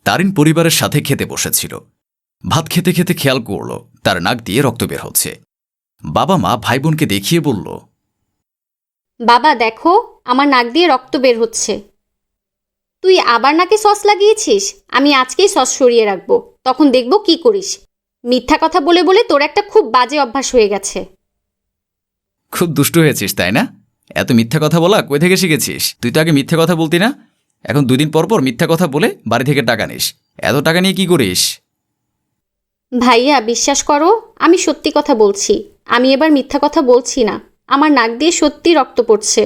তারিন পরিবারের সাথে খেতে বসেছিল। ভাত খেতে খেতে খেয়াল করল তার নাক দিয়ে রক্ত বের হচ্ছে। বাবা মা ভাই বোনকে দেখিয়ে বলল, বাবা দেখো, আমার নাক দিয়ে রক্ত বের হচ্ছে। তুই আবার নাকে সস লাগিয়েছিস? আমি আজকেই সস সরিয়ে রাখবো, তখন দেখব কি করিস। মিথ্যা কথা বলে বলে তোর একটা খুব বাজে অভ্যাস হয়ে গেছে। খুব দুষ্টু হয়েছিস তাই না? এত মিথ্যা কথা বলা কই থেকে শিখেছিস? তুই তো আগে মিথ্যা কথা বলতি না, এখন 2 দিন পর পর মিথ্যা কথা বলে বাড়ি থেকে টাকা নিস। এত টাকা নিয়ে কি করিস? ভাইয়া বিশ্বাস করো, আমি সত্যি কথা বলছি। আমি এবার মিথ্যা কথা বলছি না। আমার নাক দিয়ে সত্যি রক্ত পড়ছে।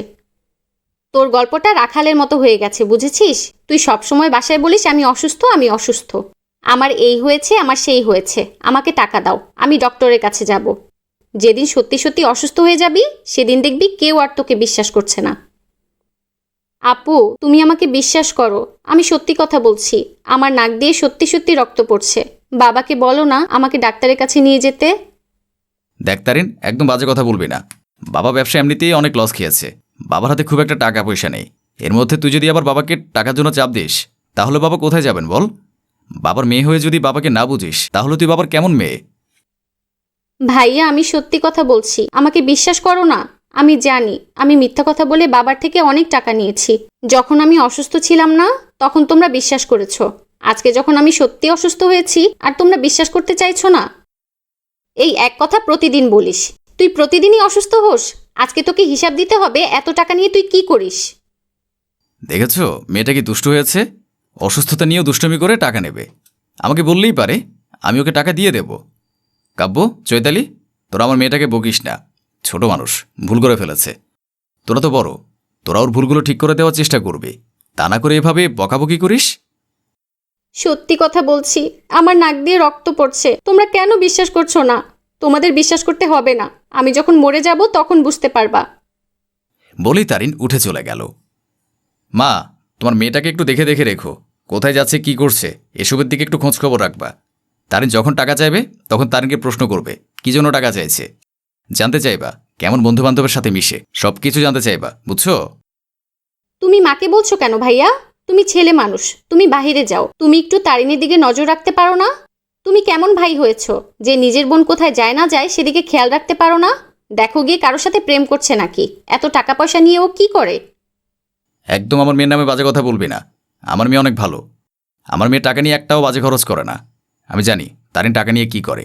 তোর গল্পটা রাখালের মতো হয়ে গেছে, বুঝেছিস? তুই সবসময় বাসায় বলিস আমি অসুস্থ, আমি অসুস্থ। আমার এই হয়েছে, আমার সেই হয়েছে, আমাকে টাকা দাও, আমি ডক্টরের কাছে যাব। যেদিন সত্যি সত্যি অসুস্থ হয়ে যাবি সেদিন দেখবি কেউ আর তোকে বিশ্বাস করছে না। আপু, তুমি আমাকে বিশ্বাস করো, আমি সত্যি কথা বলছি। আমার নাক দিয়ে সত্যি সত্যি রক্ত পড়ছে। বাবাকে বলো না আমাকে ডাক্তারের কাছে নিয়ে যেতে। দেখ তারিন, একদম বাজে কথা বলবি না। বাবা ব্যবসা এমনিতেই অনেক লস খেয়েছে। বাবার হাতে খুব একটা টাকা পয়সা নেই। এর মধ্যে তুই যদি আবার বাবাকে টাকার জন্য চাপ দিস, তাহলে বাবা কোথায় যাবেন বল? বাবার মেয়ে হয়ে যদি বাবাকে না বুঝিস, তাহলে তুই বাবার কেমন মেয়ে? ভাইয়া, আমি সত্যি কথা বলছি, আমাকে বিশ্বাস করো না। আমি জানি আমি মিথ্যা কথা বলে বাবার থেকে অনেক টাকা নিয়েছি। যখন আমি অসুস্থ ছিলাম না, তখন তোমরা বিশ্বাস করেছো। আজকে যখন আমি সত্যি অসুস্থ হয়েছি আর তোমরা বিশ্বাস করতে চাইছো না। এই এক কথা প্রতিদিন বলিস। তুই প্রতিদিনই অসুস্থ হোস। আজকে তোকে হিসাব দিতে হবে এত টাকা নিয়ে তুই কি করিস। দেখেছ মেয়েটা কি দুষ্ট হয়েছে? অসুস্থতা নিয়েও দুষ্টমি করে টাকা নেবে। আমাকে বললেই পারে, আমি ওকে টাকা দিয়ে দেব। কাব্য, চৈতালি, তোরা আমার মেয়েটাকে বকিস না। ছোট মানুষ, ভুল করে ফেলেছে। তোরা তো বড়, তোরা ওর ভুলগুলো ঠিক করে দেওয়ার চেষ্টা করবি, তা না করে এভাবে বকাবকি করিস। সত্যি কথা বলছি, আমার নাক দিয়ে রক্ত পড়ছে। তোমরা কেন বিশ্বাস করছো না? তোমাদের বিশ্বাস করতে হবে না। আমি যখন মরে যাব তখন বুঝতে পারবা। বলেই তারিন উঠে চলে গেল। মা, তোমার মেয়েটাকে একটু দেখে দেখে রেখো, কোথায় যাচ্ছে কি করছে এসবের দিকে একটু খোঁজখবর রাখবা। তারিন যখন টাকা চাইবে তখন তারিনকে প্রশ্ন করবে কি জন্য টাকা চাইছে। জানতে চাইবা কেমন বন্ধুবান্ধবের সাথে মিশে, সব কিছু জানতে চাইবা, বুঝছো? তুমি মাকে বলছো কেন ভাইয়া? তুমি ছেলে মানুষ, তুমি বাহিরে যাও। তুমি একটু তারিনের দিকে নজর রাখতে পারো না? তুমি কেমন ভাই হয়েছো যে নিজের বোন কোথায় যায় না যায় সেদিকে খেয়াল রাখতে পারো না? দেখো গিয়ে কারোর সাথে প্রেম করছে নাকি? এত টাকা পয়সা নিয়ে ও কি করে? একদম আমার মেয়ের নামে বাজে কথা বলবি না। আমার মেয়ে অনেক ভালো। আমার মেয়ে টাকা নিয়ে একটাও বাজে খরচ করে না। আমি জানি তারিন টাকা নিয়ে কি করে।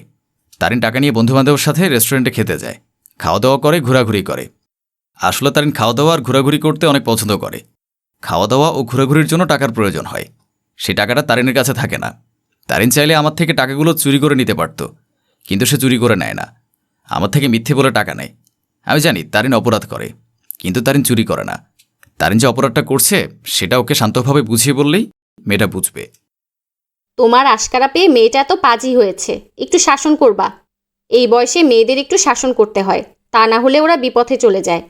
তারিন টাকা নিয়ে বন্ধুবান্ধবের সাথে রেস্টুরেন্টে খেতে যায়, খাওয়া দাওয়া করে, ঘোরাঘুরি করে। আসলে তারিন খাওয়া দাওয়া আর ঘোরাঘুরি করতে অনেক পছন্দ করে। খাওয়া দাওয়া ও ঘোরাঘুরির জন্য টাকার প্রয়োজন হয়। সেই টাকাটা তারিনের কাছে থাকে না। তারিন চাইলে আমার থেকে টাকাগুলো চুরি করে নিতে পারত, কিন্তু সে চুরি করে নেয় না। আমার থেকে মিথ্যে বলে টাকা নেয়। আমি জানি তারিন অপরাধ করে, কিন্তু তারিন চুরি করে না। তারিন যে অপরাধটা করছে সেটা ওকে শান্তভাবে বুঝিয়ে বললেই মেয়েটা বুঝবে। তোমার আশকারা পেয়ে মেয়েটা এত পাজি হয়েছে। একটু শাসন করবা। এই বয়সে মেয়েদের একটু শাসন করতে হয়, তা না হলে ওরা বিপথে চলে যায়।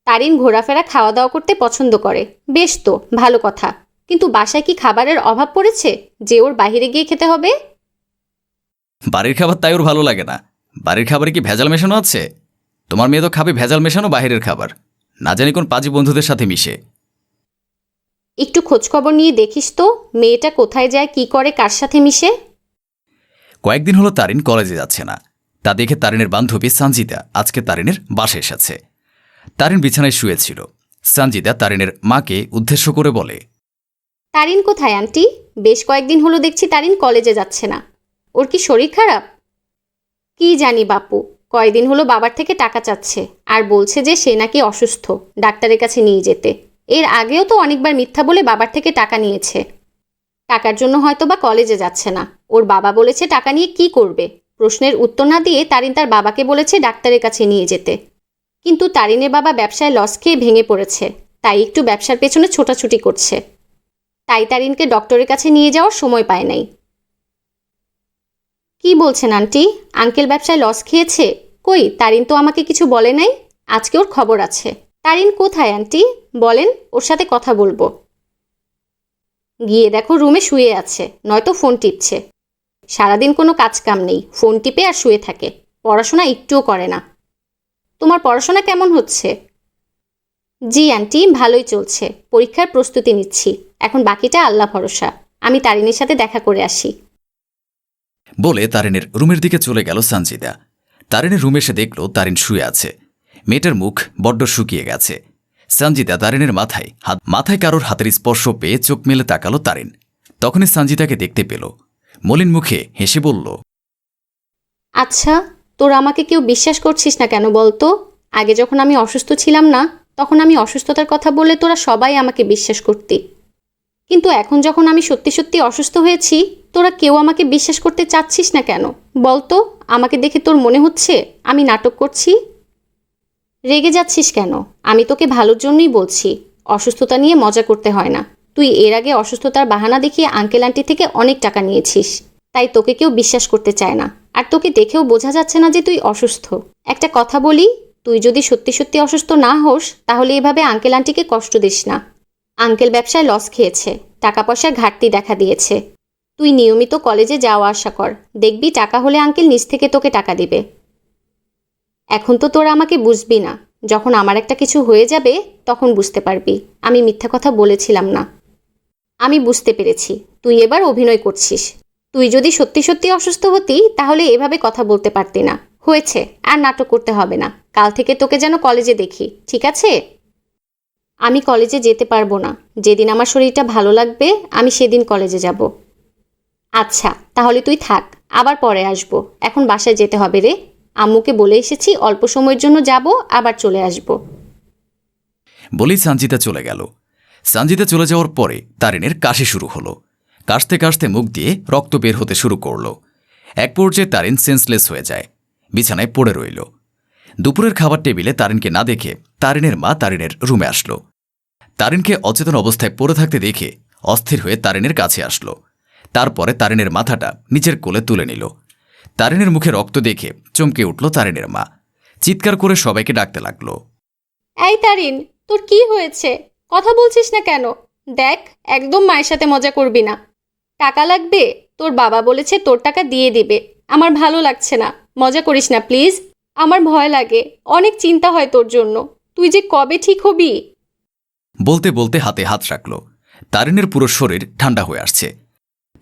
তারিন ঘোরাফেরা খাওয়া দাওয়া করতে পছন্দ করে, বেশ তো ভালো কথা। কিন্তু বাসায় কি খাবারের অভাব পড়েছে যে ওর বাইরে গিয়ে খেতে হবে? বাড়ির খাবার তাই ওর ভালো লাগে না। বাড়ির খাবারে কি ভেজাল মেশানো আছে? তোমার মেয়ে তো খাবে ভেজাল মেশানো বাইরের খাবার, না জানি কোন পাজি বন্ধুদের সাথে মিশে। একটু খোঁজখবর নিয়ে দেখিস তো মেয়েটা কোথায় যায়, কি করে, কার সাথে মিশে। কয়েকদিন হলো তারিন কলেজে যাচ্ছে না। তা দেখে তারিনের বান্ধবী সঞ্জিতা আজকে তারিনের বাসায় এসেছে। তারিন বিছানায় শুয়েছিল। সঞ্জিতা তারিনের মাকে উদ্দেশ্য করে বলে, তারিন কোথায় আন্টি? বেশ কয়েকদিন হলো দেখছি তারিন কলেজে যাচ্ছে না। ওর কি শরীর খারাপ? কি জানি বাপু, কয়দিন হলো বাবার থেকে টাকা চাচ্ছে আর বলছে যে সে নাকি অসুস্থ, ডাক্তারের কাছে নিয়ে যেতে। এর আগেও তো অনেকবার মিথ্যা বলে বাবার থেকে টাকা নিয়েছে। টাকার জন্য হয়তো বা কলেজে যাচ্ছে না। ওর বাবা বলেছে টাকা নিয়ে কি করবে। প্রশ্নের উত্তর না দিয়ে তারিন তার বাবাকে বলেছে ডাক্তারের কাছে নিয়ে যেতে। কিন্তু তারিনের বাবা ব্যবসায় লস খেয়ে ভেঙে পড়েছে, তাই একটু ব্যবসার পেছনে ছোটাছুটি করছে। তাই তারিনকে ডক্টরের কাছে নিয়ে যাওয়ার সময় পায় নাই। কি বলছেন আন্টি? আঙ্কেল ব্যবসায় লস খেয়েছে? কই, তারিন তো আমাকে কিছু বলে নাই। আজকে ওর খবর আছে। তারিন কোথায় আন্টি? বলেন, ওর সাথে কথা বলবো। গিয়ে দেখো রুমে শুয়ে আছে, নয়তো ফোন টিপছে। সারাদিন কোনো কাজ কাম নেই, ফোন টিপে আর শুয়ে থাকে। পড়াশোনা একটুও করে না। তোমার পড়াশোনা কেমন হচ্ছে? জি আন্টি, ভালোই চলছে। পরীক্ষার প্রস্তুতি নিচ্ছি। এখন বাকিটা আল্লাহ ভরসা। আমি তারিনের সাথে দেখা করে আসি। বলে তারিনের রুমের দিকে চলে গেল সঞ্জিতা। তারিনের রুমে এসে দেখল তারিন শুয়ে আছে। মেয়েটার মুখ বড্ড শুকিয়ে গেছে। সঞ্জিতা তারিনের মাথায় কারোর হাতের স্পর্শ পেয়ে চোখ মেলে তাকালো তারিন। তখনই সঞ্জিতাকে দেখতে পেল। মলিন মুখে হেসে বলল, আচ্ছা, তোরা আমাকে কেউ বিশ্বাস করছিস না কেন বলতো? আগে যখন আমি অসুস্থ ছিলাম না, তখন আমি অসুস্থতার কথা বললে তোরা সবাই আমাকে বিশ্বাস করতি। কিন্তু এখন যখন আমি সত্যি সত্যি অসুস্থ হয়েছি, তোরা কেউ আমাকে বিশ্বাস করতে চাচ্ছিস না কেন বলতো? আমাকে দেখে তোর মনে হচ্ছে আমি নাটক করছি? রেগে যাচ্ছিস কেন? আমি তোকে ভালোর জন্যই বলছি। অসুস্থতা নিয়ে মজা করতে হয় না। তুই এর আগে অসুস্থতার বাহানা দেখিয়ে আঙ্কেল আন্টি থেকে অনেক টাকা নিয়েছিস, তাই তোকে কেউ বিশ্বাস করতে চায় না। আর তোকে দেখেও বোঝা যাচ্ছে না যে তুই অসুস্থ। একটা কথা বলি, তুই যদি সত্যি সত্যি অসুস্থ না হোস, তাহলে এভাবে আঙ্কেল আন্টিকে কষ্ট দিস না। আঙ্কেল ব্যবসায় লস খেয়েছে, টাকা পয়সার ঘাটতি দেখা দিয়েছে। তুই নিয়মিত কলেজে যাওয়া আসা কর, দেখবি টাকা হলে আঙ্কেল নিজ থেকে তোকে টাকা দিবে। এখন তো তোরা আমাকে বুঝবি না, যখন আমার একটা কিছু হয়ে যাবে তখন বুঝতে পারবি আমি মিথ্যা কথা বলেছিলাম না। আমি বুঝতে পেরেছি তুই এবার অভিনয় করছিস। তুই যদি সত্যি সত্যি অসুস্থ হতি, তাহলে এভাবে কথা বলতে পারতি না। হয়েছে, আর নাটক করতে হবে না। কাল থেকে তোকে যেন কলেজে দেখি, ঠিক আছে? আমি কলেজে যেতে পারবো না। যেদিন আমার শরীরটা ভালো লাগবে আমি সেদিন কলেজে যাব। আচ্ছা, তাহলে তুই থাক, আবার পরে আসবো। এখন বাসায় যেতে হবে রে। আম্মুকে বলে এসেছি অল্প সময়ের জন্য যাব, আবার চলে আসব। বলেই সঞ্জিতা চলে গেল। সঞ্জিতা চলে যাওয়ার পরে তারিনের কাশি শুরু হলো। কাশতে কাশতে মুখ দিয়ে রক্ত বের হতে শুরু করল। এক পর্যায়ে তারিন সেন্সলেস হয়ে যায়, বিছানায় পড়ে রইল। দুপুরের খাবার টেবিলে তারিনকে না দেখে তারিনের মা তারিনের রুমে আসলো। তারিনকে অচেতন অবস্থায় পড়ে থাকতে দেখে অস্থির হয়ে তারিনের কাছে আসলো। তারপরে তারিনের মাথাটা নিচের কোলে তুলে নিল। তারিনের মুখে রক্ত দেখে চমকে উঠল তারিনের মা। চিৎকার করে সবাইকে ডাকতে লাগলো, এই তারিন, তোর কি হয়েছে? কথা বলছিস না কেন? দেখ, একদম মায়ের সাথে মজা করবি না। টাকা লাগবে? তোর বাবা বলেছে তোর টাকা দিয়ে দিবে। আমার ভালো লাগছে না, মজা করিস না প্লিজ। আমার ভয় লাগে, অনেক চিন্তা হয় তোর জন্য। তুই যে কবে ঠিক হবি? বলতে বলতে হাতে হাত রাখল। তারিনের পুরো শরীর ঠান্ডা হয়ে আসছে।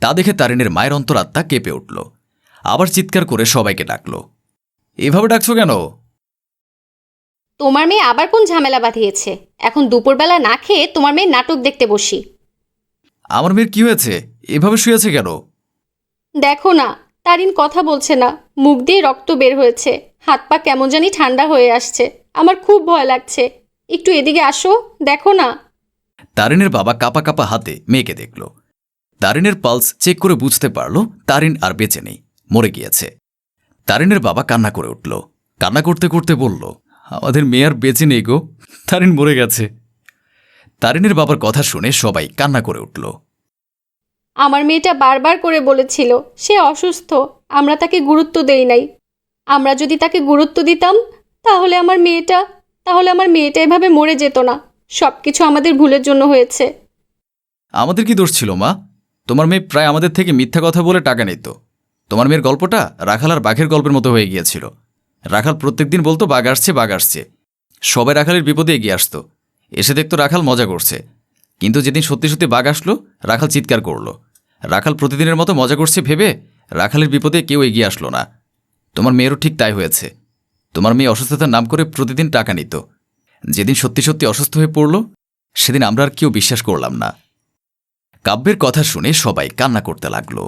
তা দেখে তারিনের মায়ের অন্তরাত্মা কেঁপে উঠল। আবার চিৎকার করে সবাইকে ডাকল, এভাবে ডাকছো কেন? তোমার মেয়ে আবার কোন ঝামেলা বাঁধিয়েছে? এখন দুপুরবেলা না খেয়ে তোমার মেয়ে নাটক দেখতে বসি। আমার মেয়ের কি হয়েছে? এভাবে শুয়েছে কেন? দেখো না, তারিন কথা বলছে না, মুখ দিয়ে রক্ত বের হয়েছে, হাত পা কেমন জানি ঠান্ডা হয়ে আসছে। আমার খুব ভয় লাগছে। একটু এদিকে আসো, দেখো না। তারিনের বাবা কাপা কাপা হাতে মেয়েকে দেখল। তারিনের পালস চেক করে বুঝতে পারল তারিন আর বেঁচে নেই, মরে গিয়েছে। তারিনের বাবা কান্না করে উঠল। কান্না করতে করতে বলল, আমাদের মেয়ে আর বেঁচে নেই গো, তারিন মরে গেছে। তারিনের বাবার কথা শুনে সবাই কান্না করে উঠল। আমার মেয়েটা বারবার করে বলেছিল সে অসুস্থ, আমরা তাকে গুরুত্ব দেই নাই। আমরা যদি তাকে গুরুত্ব দিতাম, তাহলে আমার মেয়েটা এভাবে মরে যেত না। সব কিছু আমাদের ভুলের জন্য হয়েছে। আমাদের কি দোষ ছিল মা? তোমার মেয়ে প্রায় আমাদের থেকে মিথ্যা কথা বলে টাকা নিত। তোমার মেয়ের গল্পটা রাখাল আর বাঘের গল্পের মতো হয়ে গিয়েছিল। রাখাল প্রত্যেকদিন বলতো বাঘ আসছে বাঘ আসছে, সবাই রাখালের বিপদে এগিয়ে আসতো। এসে দেখতো রাখাল মজা করছে। কিন্তু যেদিন সত্যি সত্যি বাঘ আসলো, রাখাল চিৎকার করল। রাখাল প্রতিদিনের মতো মজা করছে ভেবে রাখালের বিপদে কেউ এগিয়ে আসলো না। তোমার মেয়েরও ঠিক তাই হয়েছে। তোমার মেয়ে অসুস্থতার নাম করে প্রতিদিন টাকা নিত। যেদিন সত্যি সত্যি অসুস্থ হয়ে পড়ল, সেদিন আমরা আর কেউ বিশ্বাস করলাম না। কাব্যের কথা শুনে সবাই কান্না করতে লাগলো।